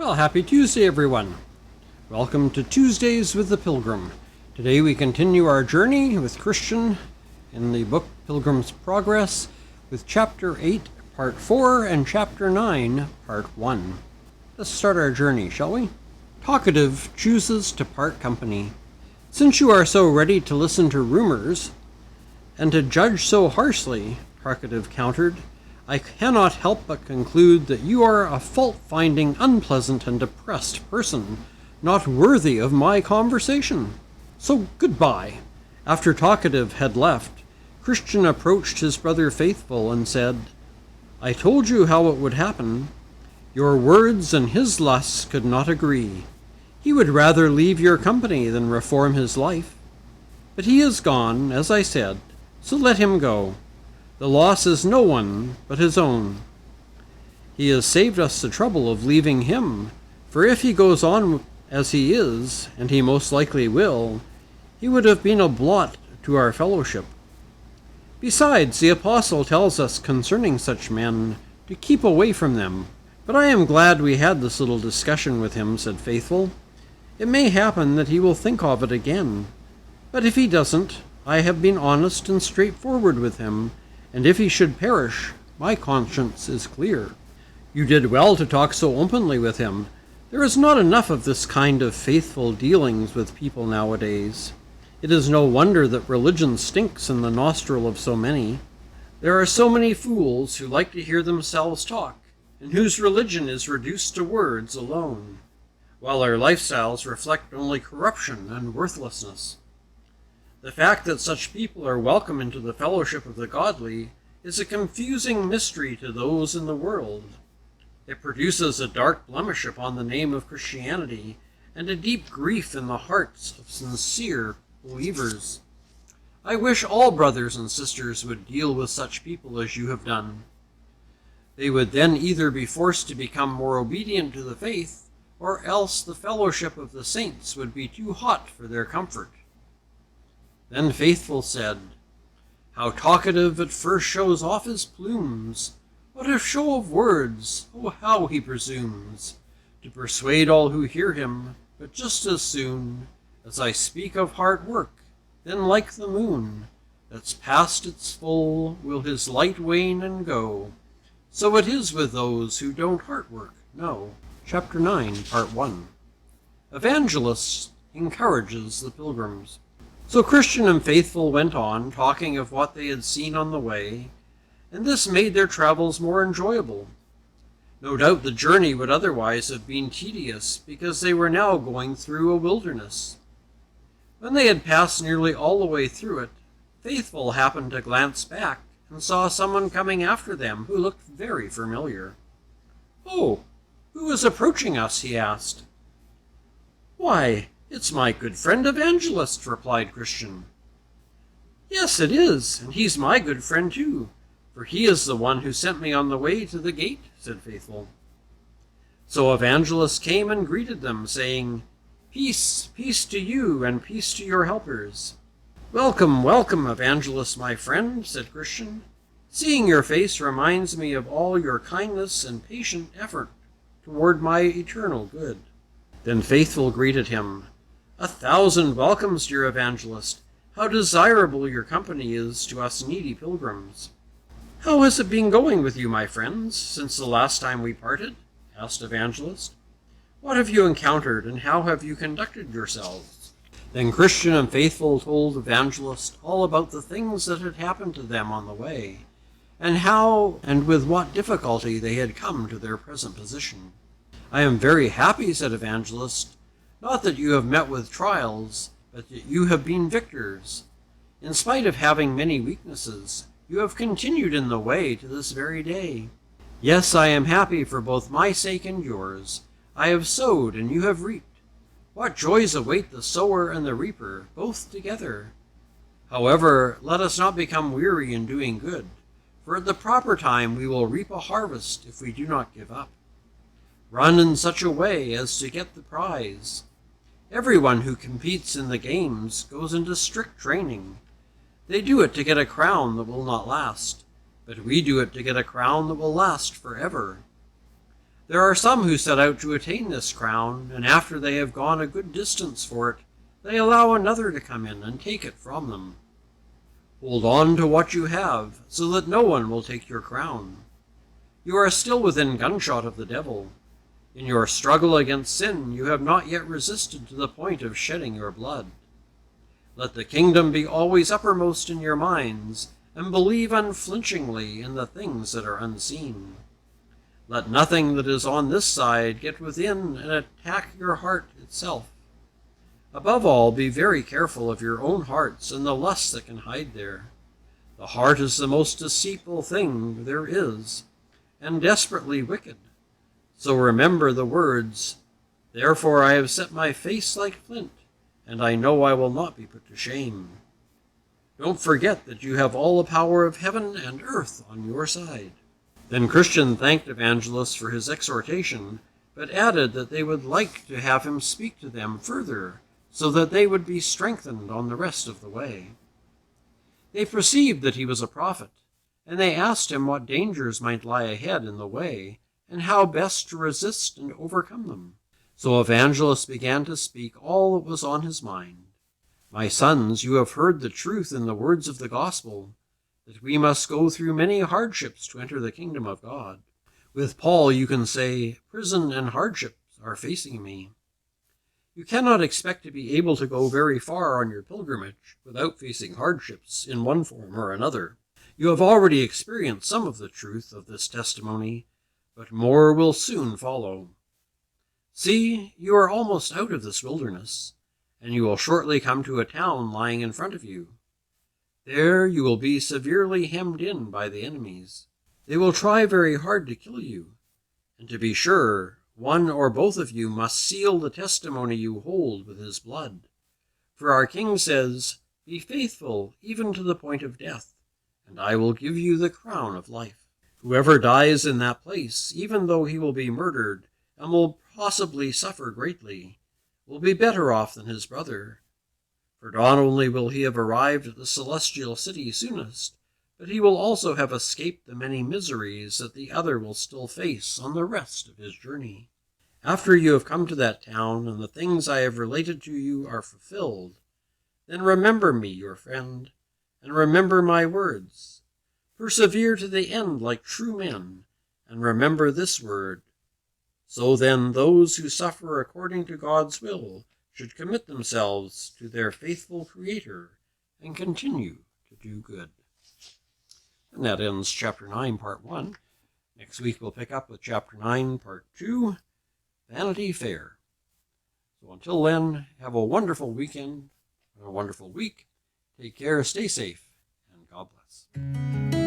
Well, happy Tuesday, everyone. Welcome to Tuesdays with the Pilgrim. Today we continue our journey with Christian in the book Pilgrim's Progress with Chapter 8, Part 4, and Chapter 9, Part 1. Let's start our journey, shall we? Talkative chooses to part company. Since you are so ready to listen to rumors, and to judge so harshly, Talkative countered, I cannot help but conclude that you are a fault-finding, unpleasant, and depressed person, not worthy of my conversation. So goodbye. After Talkative had left, Christian approached his brother Faithful and said, I told you how it would happen. Your words and his lusts could not agree. He would rather leave your company than reform his life. But he is gone, as I said, so let him go. The loss is no one but his own. He has saved us the trouble of leaving him, for if he goes on as he is, and he most likely will, he would have been a blot to our fellowship. Besides, the apostle tells us concerning such men to keep away from them. But I am glad we had this little discussion with him, said Faithful. It may happen that he will think of it again. But if he doesn't, I have been honest and straightforward with him, and if he should perish, my conscience is clear. You did well to talk so openly with him. There is not enough of this kind of faithful dealings with people nowadays. It is no wonder that religion stinks in the nostril of so many. There are so many fools who like to hear themselves talk, and whose religion is reduced to words alone, while their lifestyles reflect only corruption and worthlessness. The fact that such people are welcome into the fellowship of the godly is a confusing mystery to those in the world. It produces a dark blemish upon the name of Christianity and a deep grief in the hearts of sincere believers. I wish all brothers and sisters would deal with such people as you have done. They would then either be forced to become more obedient to the faith, or else the fellowship of the saints would be too hot for their comfort. Then Faithful said, How Talkative at first shows off his plumes! What a show of words! Oh, how he presumes to persuade all who hear him, but just as soon as I speak of hard work, then like the moon, that's past its full, will his light wane and go. So it is with those who don't heart work, no. Chapter 9, Part 1. Evangelist encourages the pilgrims. So Christian and Faithful went on, talking of what they had seen on the way, and this made their travels more enjoyable. No doubt the journey would otherwise have been tedious, because they were now going through a wilderness. When they had passed nearly all the way through it, Faithful happened to glance back and saw someone coming after them who looked very familiar. Oh, who is approaching us? He asked. Why, it's my good friend Evangelist, replied Christian. Yes, it is, and he's my good friend too, for he is the one who sent me on the way to the gate, said Faithful. So Evangelist came and greeted them, saying, Peace, peace to you, and peace to your helpers. Welcome, welcome, Evangelist, my friend, said Christian. Seeing your face reminds me of all your kindness and patient effort toward my eternal good. Then Faithful greeted him. 1,000 welcomes, dear Evangelist. How desirable your company is to us needy pilgrims. How has it been going with you, my friends, since the last time we parted? Asked Evangelist. What have you encountered, and how have you conducted yourselves? Then Christian and Faithful told Evangelist all about the things that had happened to them on the way, and how and with what difficulty they had come to their present position. I am very happy, said Evangelist, not that you have met with trials, but that you have been victors. In spite of having many weaknesses, you have continued in the way to this very day. Yes, I am happy for both my sake and yours. I have sowed, and you have reaped. What joys await the sower and the reaper, both together. However, let us not become weary in doing good, for at the proper time we will reap a harvest if we do not give up. Run in such a way as to get the prize. Everyone who competes in the games goes into strict training. They do it to get a crown that will not last, but we do it to get a crown that will last forever. There are some who set out to attain this crown, and after they have gone a good distance for it, they allow another to come in and take it from them. Hold on to what you have, so that no one will take your crown. You are still within gunshot of the devil. In your struggle against sin, you have not yet resisted to the point of shedding your blood. Let the kingdom be always uppermost in your minds, and believe unflinchingly in the things that are unseen. Let nothing that is on this side get within and attack your heart itself. Above all, be very careful of your own hearts and the lusts that can hide there. The heart is the most deceitful thing there is, and desperately wicked. So remember the words, "Therefore I have set my face like flint, and I know I will not be put to shame." Don't forget that you have all the power of heaven and earth on your side. Then Christian thanked Evangelist for his exhortation, but added that they would like to have him speak to them further, so that they would be strengthened on the rest of the way. They perceived that he was a prophet, and they asked him what dangers might lie ahead in the way, and how best to resist and overcome them. So Evangelist began to speak all that was on his mind. "My sons, you have heard the truth in the words of the gospel, that we must go through many hardships to enter the kingdom of God. With Paul you can say, 'Prison and hardships are facing me.' You cannot expect to be able to go very far on your pilgrimage without facing hardships in one form or another. You have already experienced some of the truth of this testimony, but more will soon follow. See, you are almost out of this wilderness, and you will shortly come to a town lying in front of you. There you will be severely hemmed in by the enemies. They will try very hard to kill you, and to be sure, one or both of you must seal the testimony you hold with his blood. For our king says, 'Be faithful even to the point of death, and I will give you the crown of life.' Whoever dies in that place, even though he will be murdered and will possibly suffer greatly, will be better off than his brother. For not only will he have arrived at the celestial city soonest, but he will also have escaped the many miseries that the other will still face on the rest of his journey. After you have come to that town, and the things I have related to you are fulfilled, then remember me, your friend, and remember my words. Persevere to the end like true men, and remember this word. So then those who suffer according to God's will should commit themselves to their faithful Creator and continue to do good." And that ends Chapter 9, Part 1. Next week we'll pick up with Chapter 9, Part 2, Vanity Fair. So until then, have a wonderful weekend and a wonderful week. Take care, stay safe, and God bless.